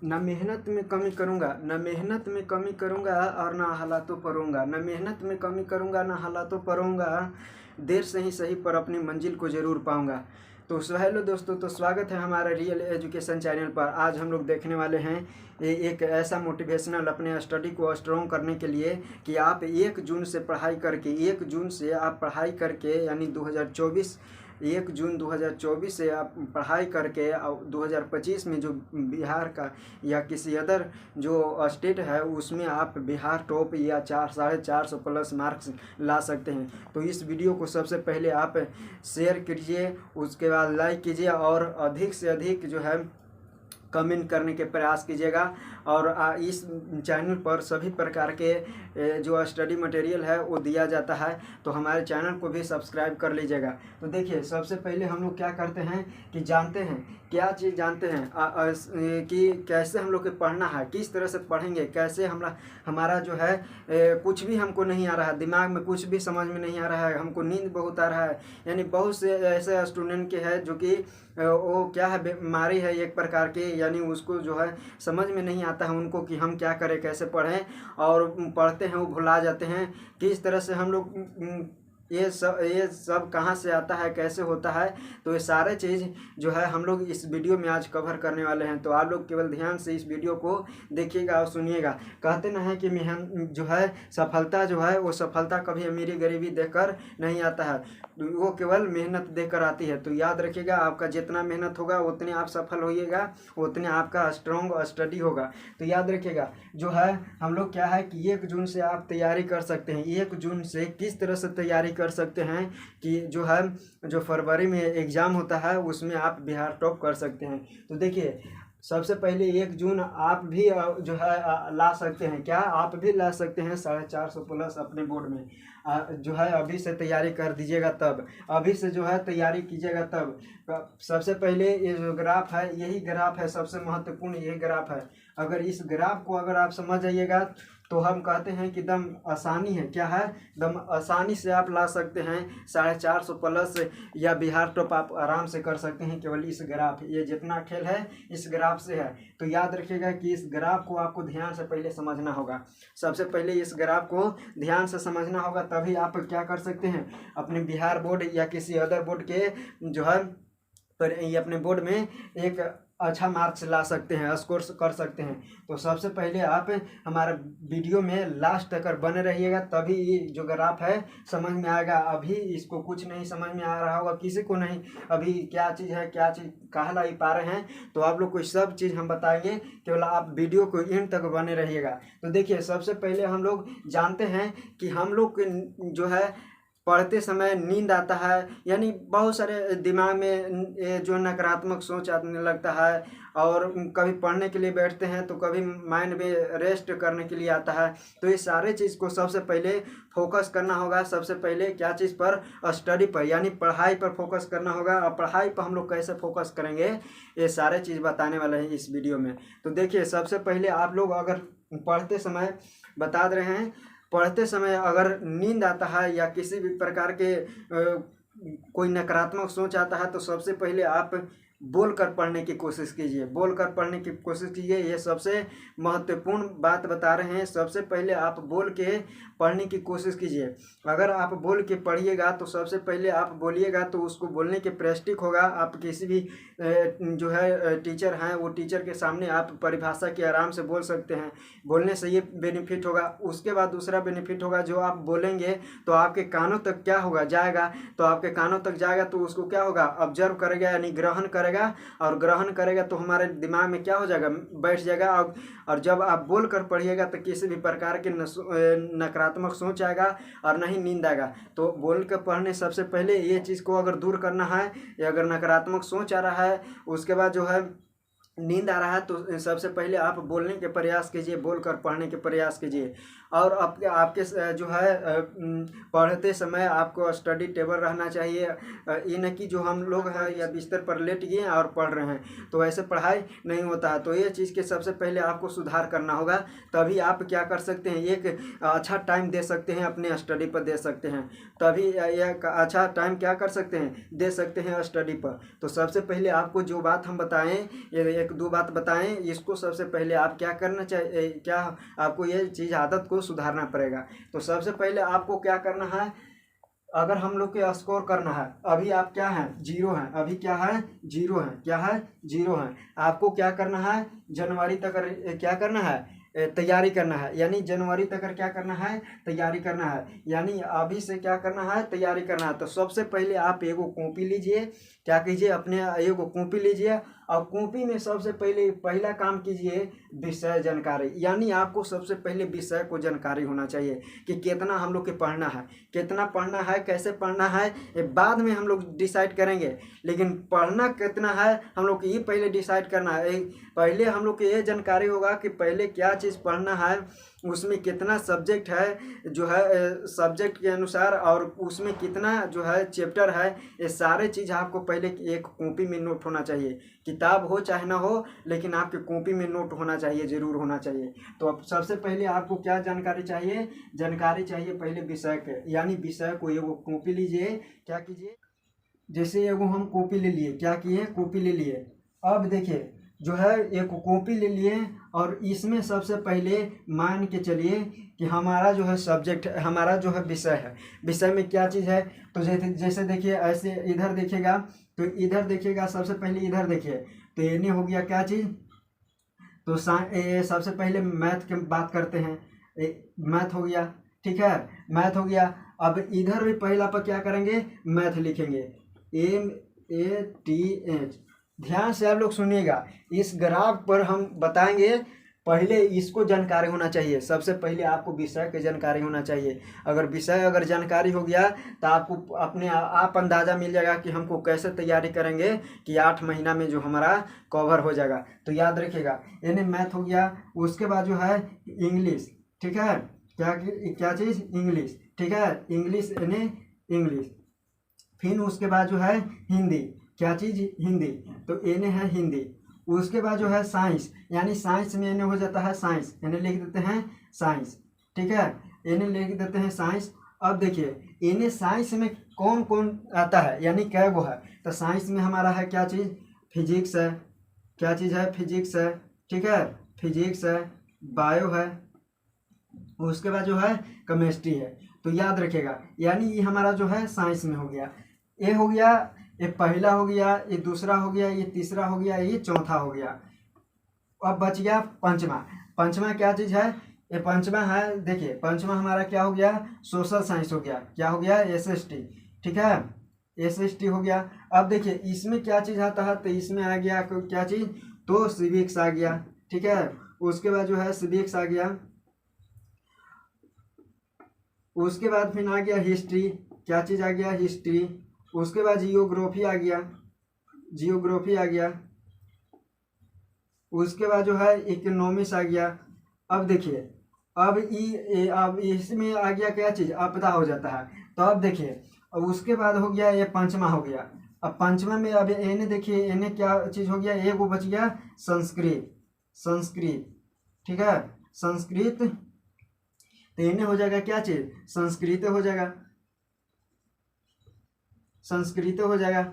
ना मेहनत में कमी करूँगा, ना मेहनत में कमी करूँगा और ना हालातों पर रोऊँगा। ना मेहनत में कमी करूँगा, ना हालातों पर रोऊँगा, देर से ही सही पर अपनी मंजिल को ज़रूर पाऊँगा। तो हेलो दोस्तों, तो स्वागत है हमारे रियल एजुकेशन चैनल पर। आज हम लोग देखने वाले हैं एक ऐसा मोटिवेशनल अपने स्टडी को स्ट्रॉन्ग करने के लिए कि आप 1 जून से पढ़ाई करके 1 जून से आप पढ़ाई करके यानी 2024 1 जून 2024 से आप पढ़ाई करके 2025 में जो बिहार का या किसी अदर जो स्टेट है उसमें आप बिहार टॉप या 450 प्लस मार्क्स ला सकते हैं। तो इस वीडियो को सबसे पहले आप शेयर कीजिए, उसके बाद लाइक कीजिए और अधिक से अधिक जो है कमेंट करने के प्रयास कीजिएगा। और इस चैनल पर सभी प्रकार के जो स्टडी मटेरियल है वो दिया जाता है, तो हमारे चैनल को भी सब्सक्राइब कर लीजिएगा। तो देखिए, सबसे पहले हम लोग क्या करते हैं कि जानते हैं क्या चीज़ जानते हैं कि कैसे हम लोग को पढ़ना है, किस तरह से पढ़ेंगे, कैसे हमारा जो है कुछ भी हमको नहीं आ रहा है, दिमाग में कुछ भी समझ में नहीं आ रहा है, हमको नींद बहुत आ रहा है। यानी बहुत से ऐसे स्टूडेंट के हैं जो कि वो क्या है, बीमारी है एक प्रकार की, यानी उसको जो है समझ में नहीं आता है उनको कि हम क्या करें, कैसे पढ़ें, और पढ़ते हैं वो भुला जाते हैं। किस तरह से हम लोग ये सब कहाँ से आता है, कैसे होता है, तो ये सारे चीज़ जो है हम लोग इस वीडियो में आज कवर करने वाले हैं। तो आप लोग केवल ध्यान से इस वीडियो को देखिएगा और सुनिएगा। कहते ना है कि जो है सफलता जो है वो सफलता कभी अमीरी गरीबी देखकर नहीं आता है, वो केवल मेहनत देकर आती है। तो याद रखिएगा, आपका जितना मेहनत होगा उतने आप सफल होइएगा, उतने आपका स्ट्रॉन्ग स्टडी होगा। तो याद रखिएगा, जो है हम लोग क्या है कि 1 जून से आप तैयारी कर सकते हैं। 1 जून से किस तरह से तैयारी कर सकते हैं कि जो है जो फरवरी में एग्ज़ाम होता है उसमें आप बिहार टॉप कर सकते हैं। तो देखिए, सबसे पहले 1 जून आप भी जो है ला सकते हैं। क्या आप भी ला सकते हैं 450 प्लस अपने बोर्ड में। जो है अभी से तैयारी कर दीजिएगा, तब अभी से जो है तैयारी कीजिएगा तब। सबसे पहले ये जो ग्राफ है, यही ग्राफ है, सबसे महत्वपूर्ण यही ग्राफ है। अगर इस ग्राफ को अगर आप समझ जाइएगा तो हम कहते हैं कि दम आसानी है। क्या है? दम आसानी से आप ला सकते हैं 450 प्लस या बिहार टॉप आप आराम से कर सकते हैं, केवल इस ग्राफ, ये जितना खेल है इस ग्राफ से है। तो याद रखिएगा कि इस ग्राफ को आपको ध्यान से पहले समझना होगा। सबसे पहले इस ग्राफ को ध्यान से समझना होगा, तभी आप क्या कर सकते हैं, अपने बिहार बोर्ड या किसी अदर बोर्ड के जो है पर ये अपने बोर्ड में एक अच्छा मार्क्स ला सकते हैं, स्कोर कर सकते हैं। तो सबसे पहले आप हमारा वीडियो में लास्ट तक बने रहिएगा, तभी ये जो ग्राफ है समझ में आएगा। अभी इसको कुछ नहीं समझ में आ रहा होगा किसी को नहीं, अभी क्या चीज़ है, क्या चीज़ कहाँ ला पा रहे हैं, तो आप लोग को सब चीज़ हम बताएंगे, केवल आप वीडियो को एंड तक बने रहिएगा। तो देखिए, सबसे पहले हम लोग जानते हैं कि हम लोग जो है पढ़ते समय नींद आता है, यानी बहुत सारे दिमाग में जो नकारात्मक सोच आने लगता है, और कभी पढ़ने के लिए बैठते हैं तो कभी माइंड में रेस्ट करने के लिए आता है। तो ये सारे चीज़ को सबसे पहले फोकस करना होगा। सबसे पहले क्या चीज़ पर? स्टडी पर, यानी पढ़ाई पर फोकस करना होगा। और पढ़ाई पर हम लोग कैसे फोकस करेंगे, ये सारे चीज़ बताने वाले हैं इस वीडियो में। तो देखिए, सबसे पहले आप लोग अगर पढ़ते समय, बता दे रहे हैं, पढ़ते समय अगर नींद आता है या किसी भी प्रकार के कोई नकारात्मक सोच आता है, तो सबसे पहले आप बोलकर पढ़ने की कोशिश कीजिए, बोलकर पढ़ने की कोशिश कीजिए। ये सबसे महत्वपूर्ण बात बता रहे हैं। सबसे पहले आप बोल के पढ़ने की कोशिश कीजिए। अगर आप बोल के पढ़िएगा तो सबसे पहले आप बोलिएगा तो उसको बोलने के प्रैक्टिस होगा। आप किसी भी जो है टीचर हैं, वो टीचर के सामने आप परिभाषा के आराम से बोल सकते हैं। बोलने से ये बेनिफिट होगा। उसके बाद दूसरा बेनिफिट होगा, जो आप बोलेंगे तो आपके कानों तक क्या होगा, जाएगा। तो आपके कानों तक जाएगा तो उसको क्या होगा, ऑब्जर्व करेगा, यानी ग्रहण करेगा। और ग्रहण करेगा तो हमारे दिमाग में क्या हो जाएगा, बैठ जाएगा। और जब आप बोल कर पढ़िएगा तो किसी भी प्रकार के नकारात्मक सोच आएगा और नहीं नींद आएगा। तो बोल कर पढ़ने सबसे पहले ये चीज़ को अगर दूर करना है, या अगर नकारात्मक सोच आ रहा है, उसके बाद जो है नींद आ रहा है, तो सबसे पहले आप बोलने के प्रयास कीजिए, बोलकर पढ़ने के प्रयास कीजिए। और आपके जो है पढ़ते समय आपको स्टडी टेबल रहना चाहिए। ये न कि जो हम लोग हैं या बिस्तर पर लेट गए और पढ़ रहे हैं, तो ऐसे पढ़ाई नहीं होता है। तो ये चीज़ के सबसे पहले आपको सुधार करना होगा, तभी आप क्या कर सकते हैं, एक अच्छा टाइम दे सकते हैं, अपने स्टडी पर दे सकते हैं। तभी एक अच्छा टाइम क्या कर सकते हैं, दे सकते हैं स्टडी पर। तो सबसे पहले आपको जो बात हम बताएं, ये एक दो बात बताएं, इसको सबसे पहले आप क्या करना चाहिए, क्या आपको ये चीज़ आदत को सुधारना पड़ेगा। तो सबसे पहले आपको क्या करना है, अगर हम लोग के स्कोर करना है, अभी आप क्या हैं, जीरो हैं, अभी क्या है, जीरो हैं, क्या है, जीरो हैं। आपको क्या करना है, जनवरी तक क्या करना है, तैयारी करना है, यानी जनवरी तक क्या करना है, तैयारी करना है, यानी अभी से क्या करना है, तैयारी करना है। तो सबसे पहले आप एगो कॉपी लीजिए, क्या कीजिए, अपने एगो कॉपी लीजिए और कॉपी में सबसे पहले पहला काम कीजिए विषय जानकारी, यानी आपको सबसे पहले विषय को जानकारी होना चाहिए कि कितना हम लोग के पढ़ना है, कितना पढ़ना है, कैसे पढ़ना है, ये बाद में हम लोग डिसाइड करेंगे, लेकिन पढ़ना कितना है हम लोग को ये पहले डिसाइड करना है। पहले हम लोग को ये जानकारी होगा कि पहले क्या चीज़ पढ़ना है, उसमें कितना सब्जेक्ट है जो है सब्जेक्ट के अनुसार, और उसमें कितना जो है चैप्टर है, ये सारे चीज़ आपको पहले एक कॉपी में नोट होना चाहिए। किताब हो चाहे ना हो, लेकिन आपके कॉपी में नोट होना चाहिए, ज़रूर होना चाहिए। तो अब सबसे पहले आपको क्या जानकारी चाहिए, जानकारी चाहिए पहले विषय के, यानी विषय को एगो कॉपी लीजिए, क्या कीजिए, जैसे एगो हम कॉपी ले लिए, क्या किए, कॉपी ले लिए। अब देखिए जो है एक कॉपी ले लिए और इसमें सबसे पहले मान के चलिए कि हमारा जो है सब्जेक्ट, हमारा जो है विषय है, विषय में क्या चीज़ है। तो जैसे देखिए ऐसे इधर देखिएगा, तो इधर देखिएगा, सबसे पहले इधर देखिए, तो ये हो गया क्या चीज़, तो सबसे पहले मैथ की बात करते हैं, मैथ हो गया, ठीक है, मैथ हो गया। अब इधर भी पहला पर क्या करेंगे, मैथ लिखेंगे, MATH। ध्यान से आप लोग सुनिएगा, इस ग्राफ पर हम बताएंगे, पहले इसको जानकारी होना चाहिए। सबसे पहले आपको विषय की जानकारी होना चाहिए। अगर विषय अगर जानकारी हो गया तो आपको अपने आप अंदाज़ा मिल जाएगा कि हमको कैसे तैयारी करेंगे कि 8 महीना में जो हमारा कवर हो जाएगा। तो याद रखिएगा, यानी मैथ हो गया, उसके बाद जो है इंग्लिश, ठीक है, क्या चीज़, इंग्लिश, ठीक है, इंग्लिश यानी इंग्लिश। फिर उसके बाद जो है हिंदी, क्या चीज़, हिंदी, तो एने है हिंदी। उसके बाद जो है साइंस, यानी साइंस में एने हो जाता है साइंस, एने लिख देते हैं साइंस, ठीक है, एने लिख देते हैं साइंस। अब देखिए एने साइंस में कौन कौन आता है, यानी क्या वो है, तो साइंस में हमारा है क्या चीज़, फिजिक्स है, क्या चीज़ है, फिजिक्स है, ठीक है, फिजिक्स है, बायो है, उसके बाद जो है केमिस्ट्री है। तो याद रखिएगा, यानी ये हमारा जो है साइंस में हो गया, ये हो गया, ये पहला हो गया, ये दूसरा हो गया, ये तीसरा हो गया, ये चौथा हो गया। अब बच गया पंचमा। पंचमा क्या चीज़ है, ये पंचमा है, देखिए पंचमा हमारा क्या हो गया, सोशल साइंस हो गया, क्या हो गया, SST, ठीक है, SST हो गया। अब देखिए इसमें क्या चीज़ आता है, तो इसमें आ गया क्या चीज़, तो सिविक्स आ गया, ठीक है, उसके बाद जो है सिविक्स आ गया। उसके बाद फिर आ गया हिस्ट्री, क्या चीज़ आ गया, हिस्ट्री। उसके बाद जियोग्राफी आ गया, जियोग्राफी आ गया। उसके बाद जो है इकोनॉमिक्स आ गया। अब देखिए अब इसमें आ गया क्या चीज़, आपदा हो जाता है। तो अब देखिए अब उसके बाद हो गया ये पंचमा हो गया। अब पंचमा में अब एने देखिए, एने क्या चीज़ हो गया, एक वो बच गया संस्कृत, संस्कृत, ठीक है, संस्कृत। तो इन्हें हो जाएगा क्या चीज़, संस्कृत हो जाएगा, संस्कृत हो जाएगा।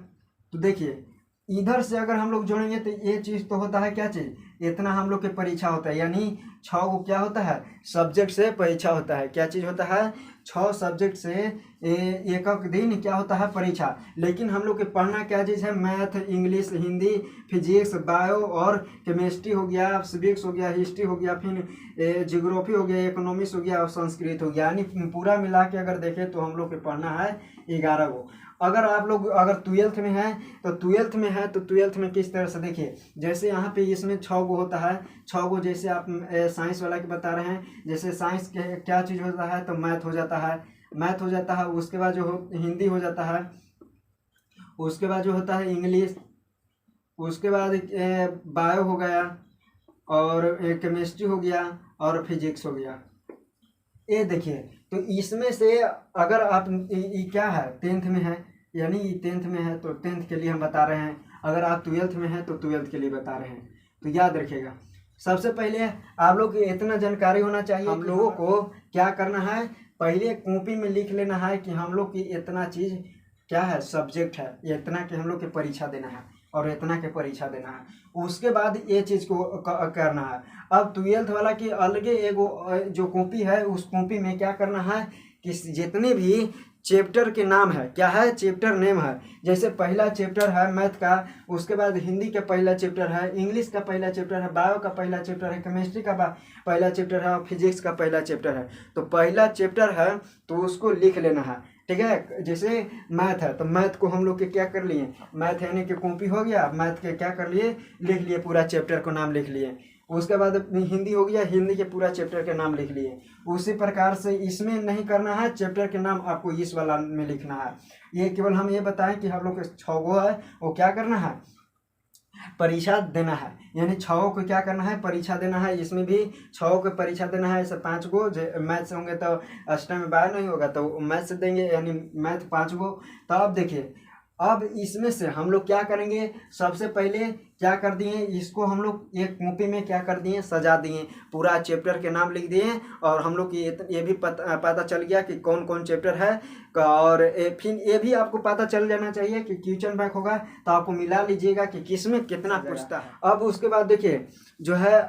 तो देखिए इधर से अगर हम लोग जोड़ेंगे तो ये चीज़ तो होता है क्या चीज़, इतना हम लोग के परीक्षा होता है, यानी 6 को क्या होता है, सब्जेक्ट से परीक्षा होता है। क्या चीज़ होता है, 6 सब्जेक्ट से एक दिन क्या होता है, परीक्षा। लेकिन हम लोग के पढ़ना क्या चीज़ है, math, English, Hindi, physics, bio और केमिस्ट्री हो गया, सिविक्स हो गया, हिस्ट्री हो गया, फिर जियोग्राफी हो गया, इकोनॉमिक्स हो गया और संस्कृत हो गया। यानी पूरा मिला के अगर देखें तो हम लोग के पढ़ना है 11 को। अगर आप लोग अगर 12th में हैं तो 12th में है तो 12th में किस तरह से देखिए, जैसे यहाँ पे इसमें 6 गो होता है, 6 गो जैसे आप साइंस वाला के बता रहे हैं, जैसे साइंस के क्या चीज़ होता है, तो मैथ हो जाता है, मैथ हो जाता है। उसके बाद जो हिंदी हो जाता है, उसके बाद जो होता है इंग्लिश, उसके बाद बायो हो गया और केमिस्ट्री हो गया और फिजिक्स हो गया। ये देखिए तो इसमें से अगर आप क्या है 10th में है, यानी 10th में है तो 10th के लिए हम बता रहे हैं, अगर आप 12th में हैं तो 12th के लिए बता रहे हैं। तो याद रखिएगा, सबसे पहले आप लोग को इतना जानकारी होना चाहिए, हम लोगों को क्या करना है, पहले कॉपी में लिख लेना है कि हम लोग की इतना चीज़ क्या है, सब्जेक्ट है, इतना कि हम लोग के परीक्षा देना है। और इतना के परीक्षा देना है। उसके बाद ये चीज़ को करना है। अब 12th वाला की अलगे एगो जो कॉपी है, उस कॉपी में क्या करना है कि जितने भी चैप्टर के नाम है, क्या है, चैप्टर नेम है। जैसे पहला चैप्टर है मैथ का, उसके बाद हिंदी का पहला चैप्टर है, इंग्लिश का पहला चैप्टर है, बायो का पहला चैप्टर है, केमिस्ट्री का पहला चैप्टर है और फिजिक्स का पहला चैप्टर है। तो पहला चैप्टर है तो उसको लिख लेना है, ठीक है। जैसे मैथ है तो मैथ को हम लोग के क्या कर लिए, मैथ यानी कि कॉपी हो गया, मैथ के क्या कर लिए, लिख लिए, पूरा चैप्टर को नाम लिख लिए। उसके बाद हिंदी हो गया, हिंदी के पूरा चैप्टर के नाम लिख लिए। उसी प्रकार से इसमें नहीं करना है, चैप्टर के नाम आपको इस वाला में लिखना है। ये केवल हम ये बताएं कि हम लोग के 6 गो है, वो क्या करना है, परीक्षा देना है। यानी 6 को क्या करना है, परीक्षा देना है। इसमें भी 6 को परीक्षा देना है। ऐसे 5 गो मैथ से होंगे तो अष्टम में बाय नहीं होगा, तो मैथ से देंगे, यानी मैथ 5 गो। तो अब देखिए, अब इसमें से हम लोग क्या करेंगे, सबसे पहले क्या कर दिए, इसको हम लोग एक कॉपी में क्या कर दिए, सजा दिए, पूरा चैप्टर के नाम लिख दिए। और हम लोग ये भी पता चल गया कि कौन कौन चैप्टर है। और फिर ये भी आपको पता चल जाना चाहिए कि क्वेश्चन बैंक होगा तो आपको मिला लीजिएगा कि किस में कितना पूछता है। अब उसके बाद देखिए जो है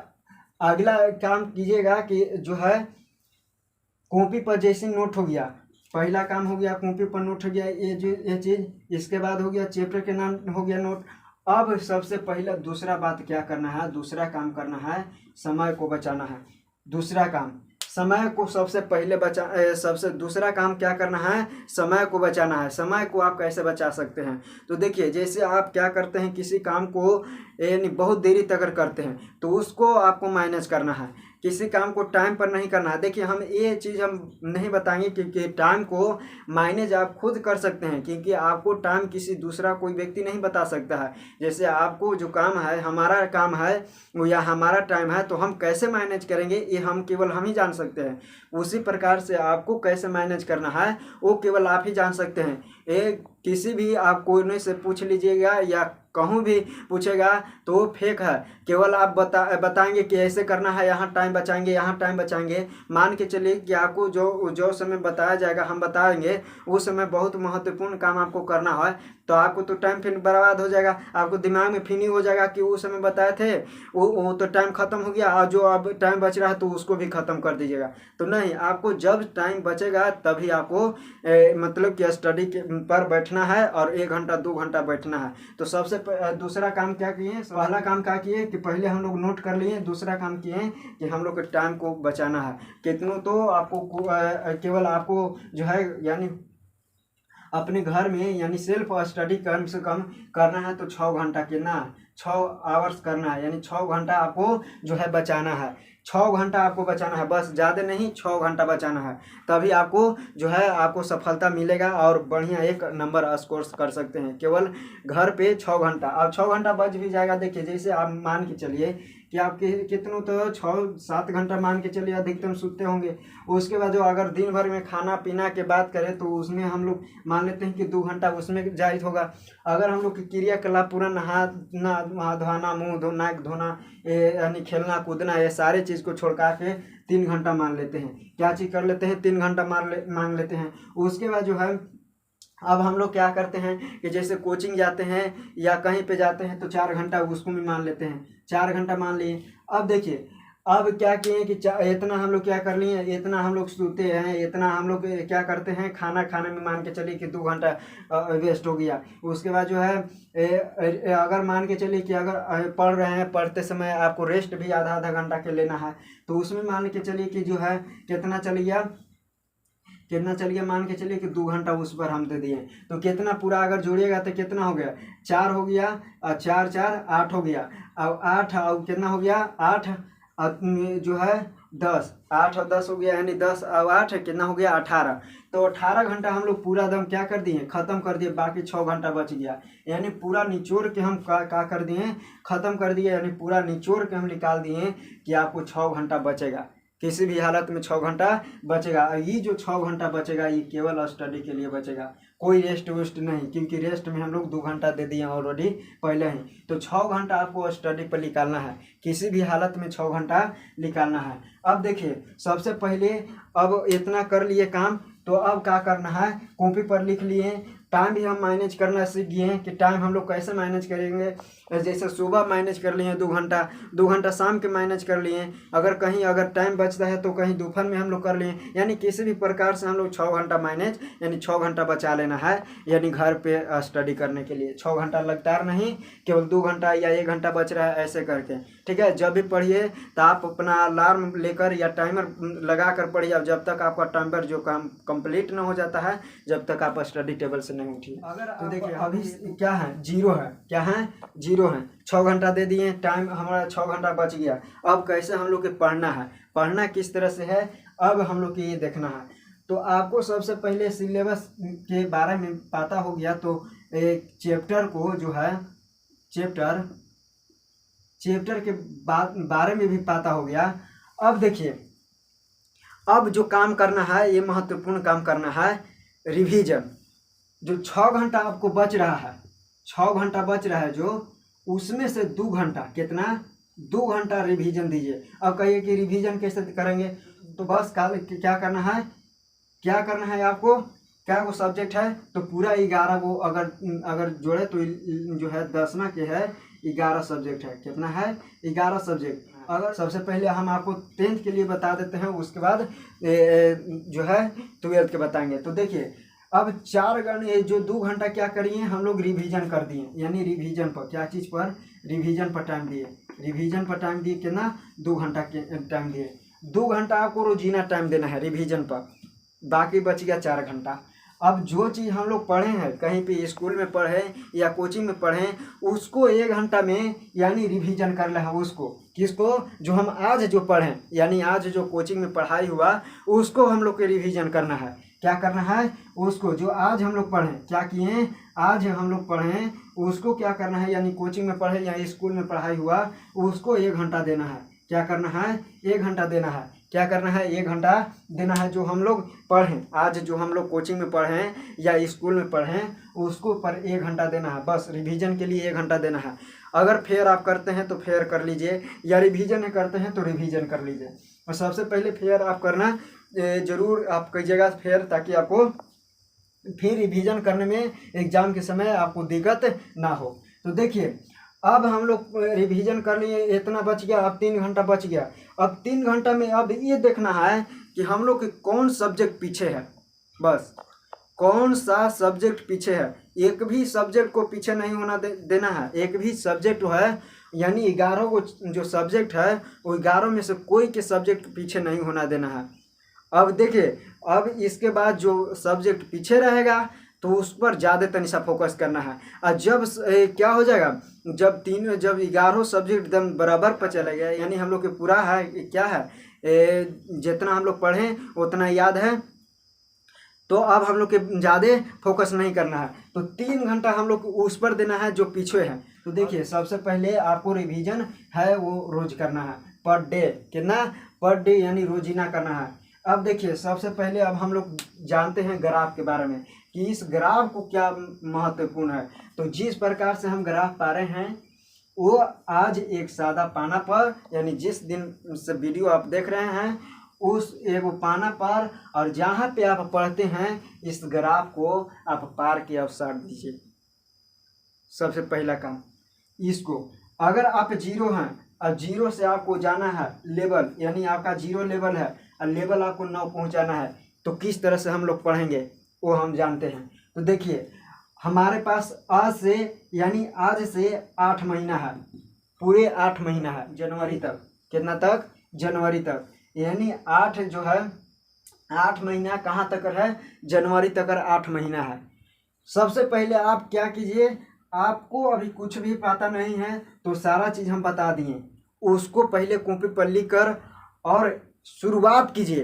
अगला काम कीजिएगा कि जो है कॉपी पर जैसे नोट हो गया, पहला काम हो गया कॉपी पर नोट हो गया, ये चीज़। इसके बाद हो गया चैप्टर के नाम हो गया नोट। अब सबसे पहला दूसरा बात क्या करना है, दूसरा काम करना है, समय को बचाना है। दूसरा काम समय को सबसे पहले सबसे दूसरा काम क्या करना है, समय को बचाना है। समय को आप कैसे बचा सकते हैं, तो देखिए जैसे आप क्या करते हैं, किसी काम को यानी बहुत देरी तक करते हैं तो उसको आपको मैनेज करना है। किसी काम को टाइम पर नहीं करना है। देखिए हम ये चीज़ हम नहीं बताएंगे क्योंकि टाइम को मैनेज आप खुद कर सकते हैं, क्योंकि आपको टाइम किसी दूसरा कोई व्यक्ति नहीं बता सकता है। जैसे आपको जो काम है, हमारा काम है या हमारा टाइम है, तो हम कैसे मैनेज करेंगे ये हम केवल हम ही जान सकते हैं। उसी प्रकार से आपको कैसे मैनेज करना है वो केवल आप ही जान सकते हैं। ये किसी भी आप कोई से पूछ लीजिएगा या कहूँ भी पूछेगा तो वो फेक है। केवल आप बताएंगे कि ऐसे करना है, यहाँ टाइम बचाएंगे, यहाँ टाइम बचाएंगे। मान के चलिए कि आपको जो समय बताया जाएगा हम बताएंगे, उस समय बहुत महत्वपूर्ण काम आपको करना है, तो आपको तो टाइम फिर बर्बाद हो जाएगा। आपको दिमाग में फिर हो जाएगा कि उस समय बताए थे वो तो टाइम खत्म हो गया, और जो अब टाइम बच रहा है तो उसको भी खत्म कर दीजिएगा। तो नहीं, आपको जब टाइम बचेगा तभी आपको मतलब कि स्टडी पर बैठना है और 1 घंटा 2 घंटा बैठना है। तो सबसे दूसरा काम क्या किए, पहला काम क्या किए कि पहले हम लोग नोट कर लिए। दूसरा काम किए कि हम लोग के टाइम को बचाना है। कितनों तो आपको केवल आपको जो है यानी अपने घर में यानी सेल्फ स्टडी कम से कम करना है तो 6 घंटा कितना, 6 आवर्स करना है, यानी 6 घंटा आपको जो है बचाना है। 6 घंटा आपको बचाना है, बस ज़्यादा नहीं, 6 घंटा बचाना है। तभी आपको जो है आपको सफलता मिलेगा और बढ़िया एक नंबर स्कोर कर सकते हैं केवल घर पे 6 घंटा। अब 6 घंटा बच भी जाएगा। देखिए जैसे आप मान के चलिए कि आप कितनों तो 6-7 घंटा मान के चलिए अधिकतम सोते होंगे। उसके बाद जो अगर दिन भर में खाना पीना के बात करें तो उसमें हम लोग मान लेते हैं कि 2 घंटा उसमें जायज़ होगा। अगर हम लोग की क्रियाकलाप पूरा नहा धोना, मुँह धोना, नाक धोना, यानी खेलना कूदना, ये सारे चीज़ को छोड़ के 3 घंटा मान लेते हैं। क्या चीज़ कर लेते हैं, 3 घंटा मान लेते हैं। उसके बाद जो है अब हम लोग क्या करते हैं कि जैसे कोचिंग जाते हैं या कहीं पे जाते हैं तो 4 घंटा उसको भी मान लेते हैं। 4 घंटा मान लिए। अब देखिए अब क्या किए कि इतना हम लोग क्या कर लिए, इतना हम लोग सोते हैं, इतना हम लोग क्या करते हैं, खाना खाने में मान के चलिए कि 2 घंटा वेस्ट हो गया। उसके बाद जो है अगर मान के चलिए कि अगर पढ़ रहे हैं, पढ़ते समय आपको रेस्ट भी आधा घंटा के लेना है, तो उसमें मान के चलिए कि जो है कितना चल गया, मान के चलिए कि 2 घंटा उस पर हम दे दिए। तो कितना पूरा अगर जोड़िएगा तो कितना हो गया, 4 हो गया, और 4 4 8 हो गया। अब 8 और कितना हो गया, 8 जो है 10, 8 और 10 हो गया, यानी 10 और 8 कितना हो गया, 18। तो 18 घंटा हम लोग पूरा दम क्या कर दिए, ख़त्म कर दिए। बाकी 6 घंटा बच गया, यानी पूरा निचोड़ के हम क्या कर दिए, ख़त्म कर दिए। यानी पूरा निचोड़ के हम निकाल दिए कि आपको 6 घंटा बचेगा, किसी भी हालत में 6 घंटा बचेगा। ये जो 6 घंटा बचेगा ये केवल स्टडी के लिए बचेगा, कोई रेस्ट वेस्ट नहीं, क्योंकि रेस्ट में हम लोग 2 घंटा दे दिए ऑलरेडी पहले ही। तो 6 घंटा आपको स्टडी पर निकालना है, किसी भी हालत में 6 घंटा निकालना है। अब देखिए सबसे पहले अब इतना कर लिए काम, तो अब क्या करना है, कॉपी पर लिख लिए टाइम भी हम मैनेज करना सीख गए हैं कि टाइम हम लोग कैसे मैनेज करेंगे। जैसे सुबह मैनेज कर लिए 2 घंटा, 2 घंटा शाम के मैनेज कर लिए, अगर टाइम बचता है तो कहीं दोपहर में हम लोग कर लिए। यानी किसी भी प्रकार से हम लोग 6 घंटा मैनेज, यानी 6 घंटा बचा लेना है, यानी घर पे स्टडी करने के लिए 6 घंटा लगातार नहीं, केवल 2 घंटा या 1 घंटा बच रहा है ऐसे करके, ठीक है। जब भी पढ़िए तो आप अपना अलार्म लेकर या टाइमर लगा कर पढ़िए, अब जब तक आपका टाइमर जो काम कंप्लीट ना हो जाता है, जब तक आप स्टडी टेबल से नहीं उठिए। अगर तो देखिए अभी क्या है, जीरो है, क्या है, जीरो है। 6 घंटा दे दिए, टाइम हमारा 6 घंटा बच गया। अब कैसे हम लोग के पढ़ना है, पढ़ना किस तरह से है, अब हम लोग को ये देखना है। तो आपको सबसे पहले सिलेबस के बारे में पता हो गया, तो एक चैप्टर को जो है चैप्टर के बारे में भी पता हो गया। अब देखिए, अब जो काम करना है, ये महत्वपूर्ण काम करना है, रिवीजन। जो 6 घंटा आपको बच रहा है, 6 घंटा बच रहा है जो, उसमें से 2 घंटा, कितना, 2 घंटा रिवीजन दीजिए। अब कहिए कि रिवीजन कैसे करेंगे, तो बस क्या करना है आपको, क्या वो सब्जेक्ट है, तो पूरा 11 को अगर जोड़े तो जो है 10वां के है 11 सब्जेक्ट है। कितना है, 11 सब्जेक्ट। अगर सबसे पहले हम आपको 10th के लिए बता देते हैं, उसके बाद जो है 12th के बताएंगे। तो देखिए, अब 4 घंटे जो 2 घंटा क्या करिए, हम लोग रिवीजन कर दिए, यानी रिवीजन पर, क्या चीज़ पर, रिवीजन पर टाइम दिए, रिवीजन पर टाइम दिए, कितना, 2 घंटा के टाइम दिए। 2 घंटा आपको रोजीना टाइम देना है रिवीजन पर, बाकी बच गया 4 घंटा। अब जो चीज़ हम लोग पढ़े हैं, कहीं पे स्कूल में पढ़े या कोचिंग में पढ़े, उसको 1 घंटा में यानी रिवीजन कर लें उसको, किसको, जो हम आज जो पढ़ें, यानी आज जो कोचिंग में पढ़ाई हुआ उसको हम लोग को रिवीजन करना है। क्या करना है, उसको जो आज हम लोग पढ़ें, क्या किए, आज हम लोग पढ़ें उसको क्या करना है, यानी कोचिंग में पढ़े या स्कूल में पढ़ाई हुआ उसको 1 घंटा देना है। क्या करना है, 1 घंटा देना है। क्या करना है, 1 घंटा देना है। जो हम लोग पढ़ें, आज जो हम लोग कोचिंग में पढ़ें या स्कूल में पढ़ें उसको पर 1 घंटा देना है, बस रिवीजन के लिए 1 घंटा देना है। अगर फेयर आप करते हैं तो फेयर कर लीजिए, या रिवीजन करते हैं तो रिवीजन कर लीजिए। और सबसे पहले फेयर आप करना जरूर, आप कीजिएगा फेयर, ताकि आपको फिर रिवीजन करने में एग्जाम के समय आपको दिक्कत ना हो। तो देखिए, अब हम लोग रिवीजन कर लिए, इतना बच गया, अब 3 घंटा बच गया। अब 3 घंटा में अब ये देखना है कि हम लोग के कौन सब्जेक्ट पीछे है, बस कौन सा सब्जेक्ट पीछे है। एक भी सब्जेक्ट को पीछे नहीं होना देना है। एक भी सब्जेक्ट है, यानी 11 को जो सब्जेक्ट है वो 11 में से कोई के सब्जेक्ट पीछे नहीं होना देना है। अब देखिए, अब इसके बाद जो सब्जेक्ट पीछे रहेगा तो उस पर ज़्यादा तनिसा फोकस करना है। और जब क्या हो जाएगा, जब 11 सब्जेक्ट एकदम बराबर पर चले गए, यानी हम लोग के पूरा है क्या है, जितना हम लोग पढ़ें उतना याद है, तो अब हम लोग के ज़्यादा फोकस नहीं करना है। तो 3 घंटा हम लोग उस पर देना है जो पीछे है। तो देखिए, सबसे पहले आपको रिवीजन है वो रोज करना है, पर डे, कितना, पर डे, यानी रोजीना करना है। अब देखिए, सबसे पहले अब हम लोग जानते हैं ग्राफ के बारे में कि इस ग्राफ को क्या महत्वपूर्ण है। तो जिस प्रकार से हम ग्राफ पा रहे हैं वो आज एक सादा पाना पर, यानी जिस दिन से वीडियो आप देख रहे हैं उस एक पाना पर, और जहाँ पे आप पढ़ते हैं इस ग्राफ को आप पार के अवसर दीजिए। सबसे पहला काम इसको, अगर आप 0 हैं और 0 से आपको जाना है लेवल, यानी आपका 0 लेवल है और लेवल आपको 9 पहुंचाना है, तो किस तरह से हम लोग पढ़ेंगे वो हम जानते हैं। तो देखिए, हमारे पास आज से, यानी आज से 8 महीना है, पूरे 8 महीना है, जनवरी तक, कितना तक, जनवरी तक, यानी 8 जो है 8 महीना कहाँ तक है, जनवरी तक 8 महीना है। सबसे पहले आप क्या कीजिए, आपको अभी कुछ भी पता नहीं है तो सारा चीज़ हम बता दिए, उसको पहले कॉपी पर लिख कर और शुरुआत कीजिए,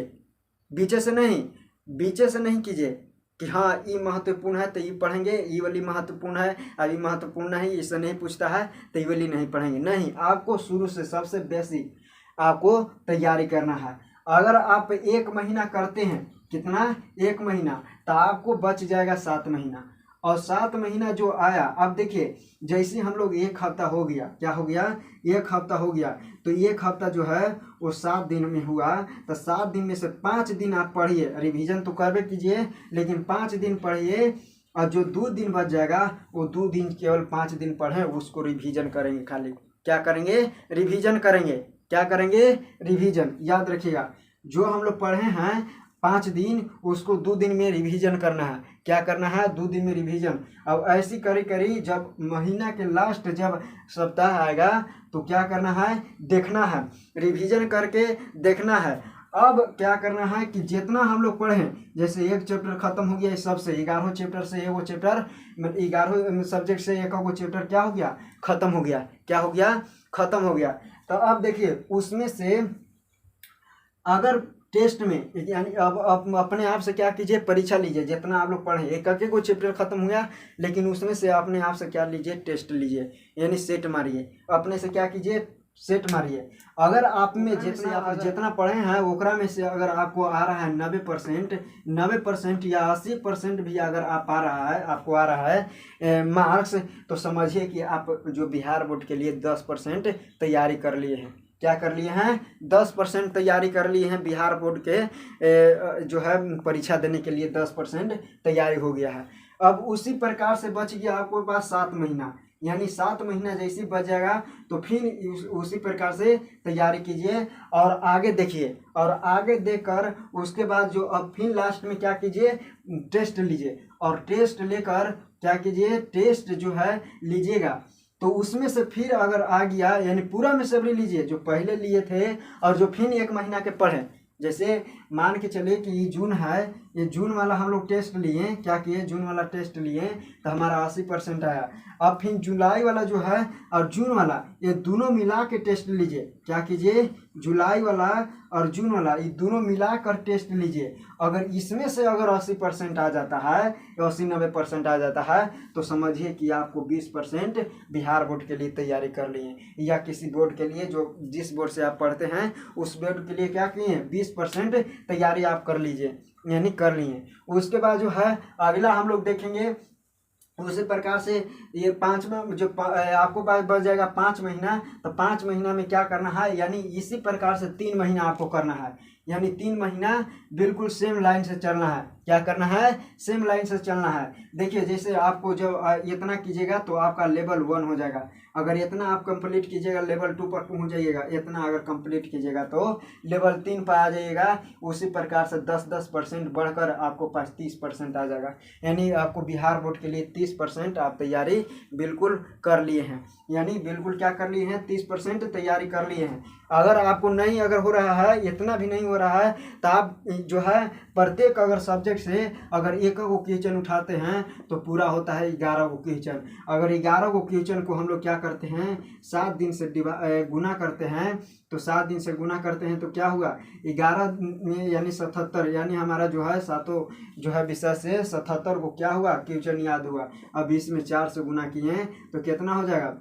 बीचे से नहीं कीजिए कि हाँ ये महत्वपूर्ण है तो ये पढ़ेंगे, ये वाली महत्वपूर्ण है, अभी महत्वपूर्ण नहीं, इससे नहीं पूछता है तो ये वाली नहीं पढ़ेंगे। नहीं, आपको शुरू से सबसे बेसिक आपको तैयारी करना है। अगर आप 1 महीना करते हैं, कितना, 1 महीना, तो आपको बच जाएगा 7 महीना। और 7 महीना जो आया, अब देखिए, जैसे हम लोग 1 हफ्ता हो गया, क्या हो गया, 1 हफ्ता हो गया, तो 1 हफ्ता जो है वो 7 दिन में हुआ, तो 7 दिन में से 5 दिन आप पढ़िए, रिवीजन तो करबे कीजिए, लेकिन 5 दिन पढ़िए और जो 2 दिन बच जाएगा वो 2 दिन केवल 5 दिन पढ़ें, उसको रिवीजन करेंगे। खाली क्या करेंगे? रिवीजन करेंगे। क्या करेंगे? रिवीजन। याद रखिएगा, जो हम लोग पढ़े हैं 5 दिन, उसको 2 दिन में रिवीजन करना है। क्या करना है? 2 दिन में रिवीजन। अब ऐसी करी जब महीना के लास्ट जब सप्ताह आएगा तो क्या करना है? देखना है, रिवीजन करके देखना है। अब क्या करना है कि जितना हम लोग पढ़ें, जैसे एक चैप्टर खत्म हो गया इस सबसे, 11 चैप्टर से एगो चैप्टर, 11 सब्जेक्ट से एक चैप्टर क्या हो गया? खत्म हो गया। क्या हो गया? खत्म हो गया। तो अब देखिए, उसमें से अगर टेस्ट में, यानी अब अपने आप से क्या कीजिए? परीक्षा लीजिए। जितना आप लोग पढ़े, एक को चैप्टर खत्म हो गया, लेकिन उसमें से अपने आप से क्या लीजिए? टेस्ट लीजिए, यानी सेट मारिए। अपने से क्या कीजिए? सेट मारिए। अगर आप में जितना पढ़े हैं ओकरा में से अगर आपको आ रहा है 90% या 80% भी अगर आप आ रहा है, आपको आ रहा है मार्क्स, तो समझिए कि आप जो बिहार बोर्ड के लिए 10% तैयारी कर लिए हैं। क्या कर लिए हैं? 10% तैयारी कर लिए हैं। बिहार बोर्ड के जो है परीक्षा देने के लिए 10% तैयारी हो गया है। अब उसी प्रकार से बच गया आपके पास 7 महीना, यानी 7 महीना जैसे बच जाएगा तो फिर उसी प्रकार से तैयारी कीजिए और आगे देखिए। और आगे देखकर उसके बाद जो अब फिर लास्ट में क्या कीजिए? टेस्ट लीजिए। और टेस्ट लेकर क्या कीजिए? टेस्ट जो है लीजिएगा, तो उसमें से फिर अगर आ गया, यानी पूरा में से लीजिए जो पहले लिए थे और जो फिर 1 महीना के पढ़े। जैसे मान के चलिए कि ये जून है, ये जून वाला हम लोग टेस्ट लिए, क्या किए? जून वाला टेस्ट लिए तो हमारा 80% आया। अब फिर जुलाई वाला जो है और जून वाला, ये दोनों मिला के टेस्ट लीजिए। क्या कीजिए? जुलाई वाला और जून वाला, ये दोनों मिला कर टेस्ट लीजिए। अगर इसमें से अगर 80% आ जाता है, 80-90% आ जाता है, तो समझिए कि आपको 20% बिहार बोर्ड के लिए तैयारी कर लिए, या किसी बोर्ड के लिए जो जिस बोर्ड से आप पढ़ते हैं उस बोर्ड के लिए क्या किए? 20% तैयारी आप कर लीजिए, यानी कर लिए। उसके बाद जो है अगला हम लोग देखेंगे उसी प्रकार से ये 5वां जो आपको पास बच जाएगा 5 महीना, तो 5 महीना में क्या करना है? यानी इसी प्रकार से 3 महीना आपको करना है, यानी 3 महीना बिल्कुल सेम लाइन से चलना है। क्या करना है? सेम लाइन से चलना है। देखिए, जैसे आपको जब इतना कीजिएगा तो आपका लेवल 1 हो जाएगा। अगर इतना आप कंप्लीट कीजिएगा लेवल 2 पर पहुंच जाइएगा। इतना अगर कंप्लीट कीजिएगा तो लेवल 3 पर आ जाइएगा। उसी प्रकार से 10% बढ़कर आपको पास 30% आ जाएगा। यानी आपको बिहार बोर्ड के लिए 30% आप तैयारी बिल्कुल कर लिए हैं, यानी बिल्कुल क्या कर लिए हैं? 30% तैयारी कर लिए हैं। अगर आपको नहीं अगर हो रहा है, इतना भी नहीं हो रहा है, तो आप जो है प्रत्येक अगर सब्जेक्ट से अगर एक क्वेश्चन उठाते हैं तो पूरा होता है 11 क्वेश्चन। अगर 11 क्वेश्चन को हम लोग क्या करते हैं? 7 दिन से गुना करते हैं, तो 7 दिन से गुना करते हैं तो क्या हुआ? 11 में यानी 77, यानी हमारा जो है सातों जो है विषय से 77 को क्या हुआ? क्वेश्चन याद हुआ। अब इसमें 4 से गुना किए तो कितना हो जाएगा?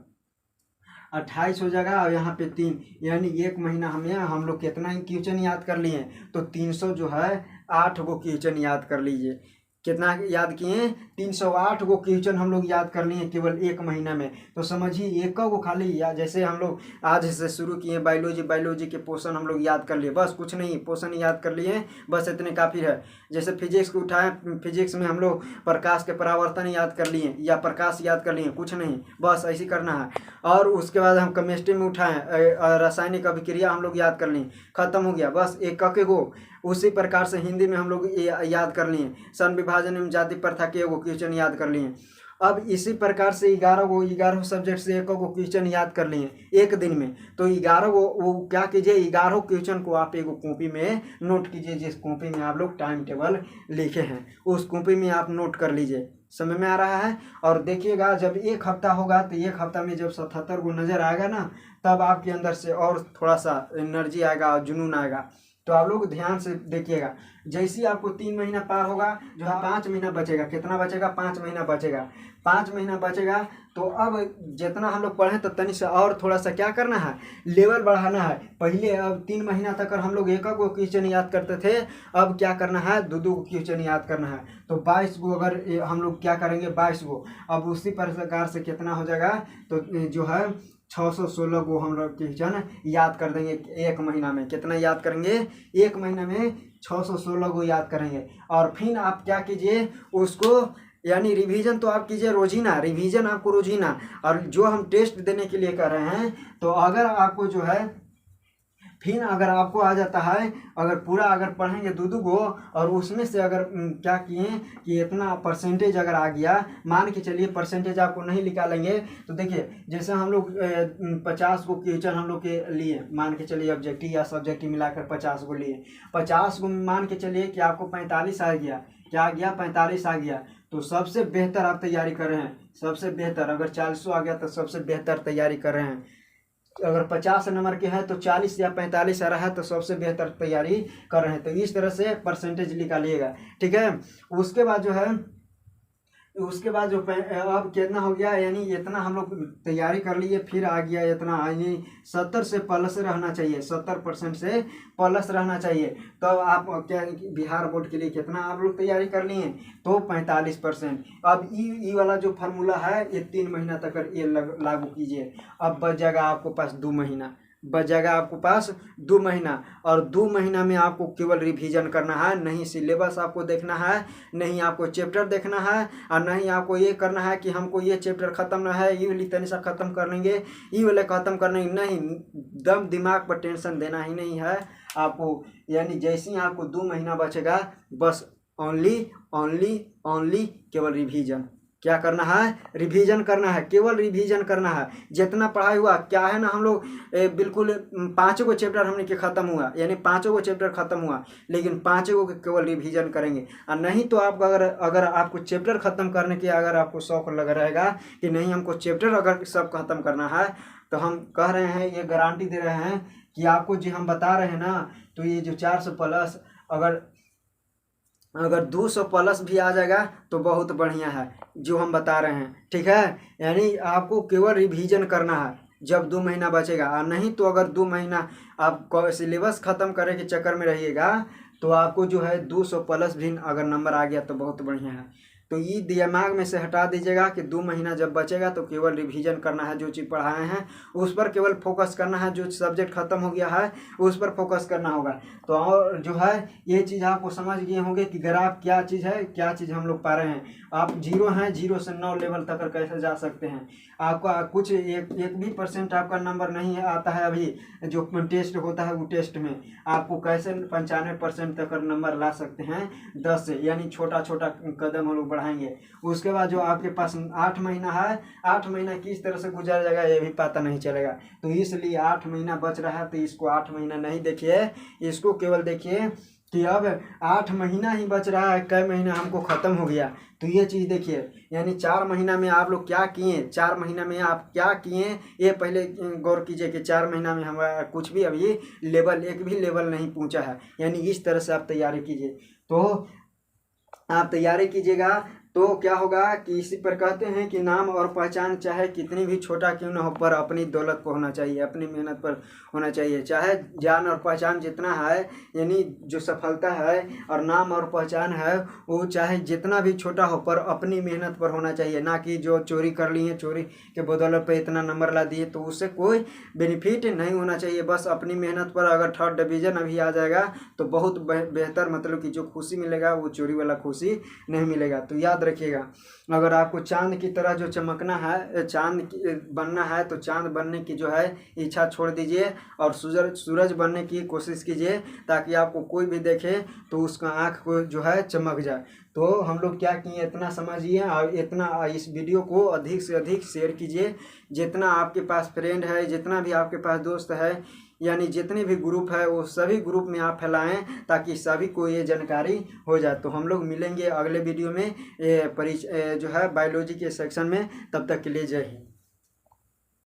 28 हो जाएगा। और यहाँ पे 3, यानी 1 महीना हम लोग कितना ही क्वेश्चन याद कर लिए? तो 300 जो है 8 गो क्वेश्चन याद कर लीजिए। कितना याद किए? 308 गो क्वेश्चन हम लोग याद कर लिए केवल 1 महीना में। तो समझिए एक को खाली या जैसे हम लोग आज से शुरू किए बायोलॉजी के पोर्शन हम लोग याद कर लिए, बस कुछ नहीं, पोर्शन याद कर लिए, बस इतने काफ़ी है। जैसे फिजिक्स को उठाएं, फिजिक्स में हम लोग प्रकाश के परावर्तन याद कर लिए या प्रकाश याद कर लिए, कुछ नहीं, बस ऐसे करना है। और उसके बाद हम केमिस्ट्री में उठाएं, रासायनिक अभिक्रिया हम लोग याद कर लिए, खत्म हो गया, बस एक को। उसी प्रकार से हिंदी में हम लोग याद कर लिए, सन विभाजन एवं जाति प्रथा के एगो क्वेश्चन याद कर लिए। अब इसी प्रकार से 11 सब्जेक्ट से एक को क्वेश्चन याद कर लिए एक दिन में। तो 11 वो क्या कीजिए? 11 क्वेश्चन को आप एक कॉपी में नोट कीजिए। जिस कॉपी में आप लोग टाइम टेबल लिखे हैं उस कॉपी में आप नोट कर लीजिए। समझ में आ रहा है? और देखिएगा जब 1 हफ्ता होगा तो 1 हफ्ता में जब 77 को नज़र आएगा ना, तब आपके अंदर से और थोड़ा सा एनर्जी आएगा और जुनून आएगा। तो आप लोग ध्यान से देखिएगा। जैसे ही आपको 3 महीना पार होगा, जो है 5 महीना बचेगा। कितना बचेगा? 5 महीना बचेगा। 5 महीना बचेगा तो अब जितना हम लोग पढ़ें तो तनी से और थोड़ा सा क्या करना है? लेवल बढ़ाना है। पहले अब 3 महीना तक हम लोग एक को क्वेश्चन याद करते थे, अब क्या करना है? 2 क्वेश्चन याद करना है। तो 22 को अगर हम लोग क्या करेंगे? 22 को। अब उसी प्रकार से कितना हो जाएगा? तो जो है 616 को हम लोग क्वेश्चन याद कर देंगे 1 महीना में। कितना याद करेंगे? 1 महीना में 616 को याद करेंगे। और फिर आप क्या कीजिए? उसको यानी रिवीजन तो आप कीजिए रोजीना, रिवीजन आपको रोजीना। और जो हम टेस्ट देने के लिए कर रहे हैं, तो अगर आपको जो है फिर अगर आपको आ जाता है, अगर पूरा अगर पढ़ेंगे दो गो और उसमें से अगर क्या किए कि इतना परसेंटेज अगर आ गया, मान के चलिए परसेंटेज आपको नहीं निकालेंगे तो देखिए जैसे हम लोग 50 को क्वेश्चन हम लोग के लिए मान के चलिए ऑब्जेक्टिव या सब्जेक्टिव मिलाकर 50 को लिए, 50 को मान के चलिए कि आपको 45 आ गया, क्या आ गया 45 आ गया, तो सबसे बेहतर आप तैयारी कर रहे हैं, सबसे बेहतर। अगर 400 आ गया तो सबसे बेहतर तैयारी कर रहे हैं। अगर 50 नंबर के हैं तो 40 या 45 आ रहा है तो सबसे बेहतर तैयारी कर रहे हैं। तो इस तरह से परसेंटेज निकालिएगा, ठीक है। उसके बाद जो है अब कितना हो गया, यानी इतना हम लोग तैयारी कर लिए, फिर आ गया इतना, यानी 70 से प्लस रहना चाहिए, 70% से प्लस रहना चाहिए। तब आप क्या बिहार बोर्ड के लिए कितना आप लोग तैयारी कर लिए, तो 45%। अब ई वाला जो फार्मूला है ये 3 महीना तक ये लागू कीजिए। अब बच जाएगा आपको पास 2 महीना, बच जाएगा आपको पास 2 महीना। और 2 महीना में आपको केवल रिवीजन करना है, नहीं सिलेबस आपको देखना है, नहीं आपको चैप्टर देखना है, और नहीं आपको ये करना है कि हमको ये चैप्टर खत्म ना है, ये वाली तनी सा खत्म कर लेंगे, ये वाले खत्म करने नहीं, दम दिमाग पर टेंशन देना ही नहीं है आपको। यानी जैसे ही आपको 2 महीना बचेगा, बस ओनली केवल रिवीजन। क्या करना है, रिवीजन करना है, केवल रिवीजन करना है। जितना पढ़ाई हुआ क्या है ना, हम लोग बिल्कुल 5 गो चैप्टर हमने के खत्म हुआ, यानी 5 गो चैप्टर खत्म हुआ, लेकिन 5 गो केवल रिवीजन करेंगे। और नहीं तो आप अगर आपको चैप्टर खत्म करने की अगर आपको शौक लग रहेगा कि नहीं हमको चैप्टर अगर सब खत्म करना है, तो हम कह रहे हैं, ये गारंटी दे रहे हैं कि आपको जो हम बता रहे हैं ना, तो ये जो 400 प्लस अगर 200 प्लस भी आ जाएगा तो बहुत बढ़िया है जो हम बता रहे हैं, ठीक है। यानी आपको केवल रिवीजन करना है जब 2 महीना बचेगा। और नहीं तो अगर 2 महीना आप सिलेबस ख़त्म करने के चक्कर में रहिएगा, तो आपको जो है 200 प्लस भी अगर नंबर आ गया तो बहुत बढ़िया है। तो ये दिमाग में से हटा दीजिएगा कि 2 महीना जब बचेगा तो केवल रिवीजन करना है, जो चीज़ पढ़ाए हैं उस पर केवल फोकस करना है, जो सब्जेक्ट खत्म हो गया है उस पर फोकस करना होगा। तो और जो है ये चीज़ आपको समझ गए होंगे कि ग्राफ क्या चीज़ है, क्या चीज़ हम लोग पा रहे हैं। आप 0 हैं, 0 से 9 लेवल तक कैसे जा सकते हैं। आपका कुछ एक भी % आपका नंबर नहीं आता है अभी जो टेस्ट होता है, वो टेस्ट में आपको कैसे 95% तक नंबर ला सकते हैं 10 से, यानी छोटा छोटा कदम हम लोग बढ़ाएंगे। उसके बाद जो आपके पास 8 महीना है, 8 महीना किस तरह से गुजर जाएगा ये भी पता नहीं चलेगा। तो इसलिए 8 महीना बच रहा है, तो इसको 8 महीना नहीं देखिए, इसको केवल देखिए कि अब 8 महीना ही बच रहा है, कई महीना हमको ख़त्म हो गया। तो ये चीज़ देखिए, यानी 4 महीना में आप लोग क्या किए, 4 महीना में आप क्या किए, ये पहले गौर कीजिए कि 4 महीना में हमारा कुछ भी अभी एक भी लेवल नहीं पहुंचा है। यानी इस तरह से आप तैयारी कीजिए। तो आप तैयारी कीजिएगा तो क्या होगा कि इसी पर कहते हैं कि नाम और पहचान चाहे कितनी भी छोटा क्यों न हो, पर अपनी दौलत पर होना चाहिए, अपनी मेहनत पर होना चाहिए। चाहे जान और पहचान जितना है, यानी जो सफलता है और नाम और पहचान है वो चाहे जितना भी छोटा हो, पर अपनी मेहनत पर होना चाहिए। ना कि जो चोरी कर लिए, चोरी के बदौलत पे इतना नंबर ला दिए, तो उससे कोई बेनिफिट नहीं होना चाहिए। बस अपनी मेहनत पर अगर 3rd डिवीज़न अभी आ जाएगा तो बहुत बेहतर, मतलब कि जो खुशी मिलेगा वो चोरी वाला खुशी नहीं मिलेगा। तो याद रखिएगा, अगर आपको चांद की तरह जो चमकना है, चांद बनना है, तो चांद बनने की जो है इच्छा छोड़ दीजिए और सूरज बनने की कोशिश कीजिए, ताकि आपको कोई भी देखे तो उसका आँख को जो है चमक जाए। तो हम लोग क्या किए, इतना समझिए और इतना इस वीडियो को अधिक से अधिक शेयर कीजिए। जितना आपके पास फ्रेंड है, जितना भी आपके पास दोस्त है, यानी जितने भी ग्रुप है वो सभी ग्रुप में आप फैलाएं, ताकि सभी को ये जानकारी हो जाए। तो हम लोग मिलेंगे अगले वीडियो में जो है बायोलॉजी के सेक्शन में। तब तक के लिए जय हिंद।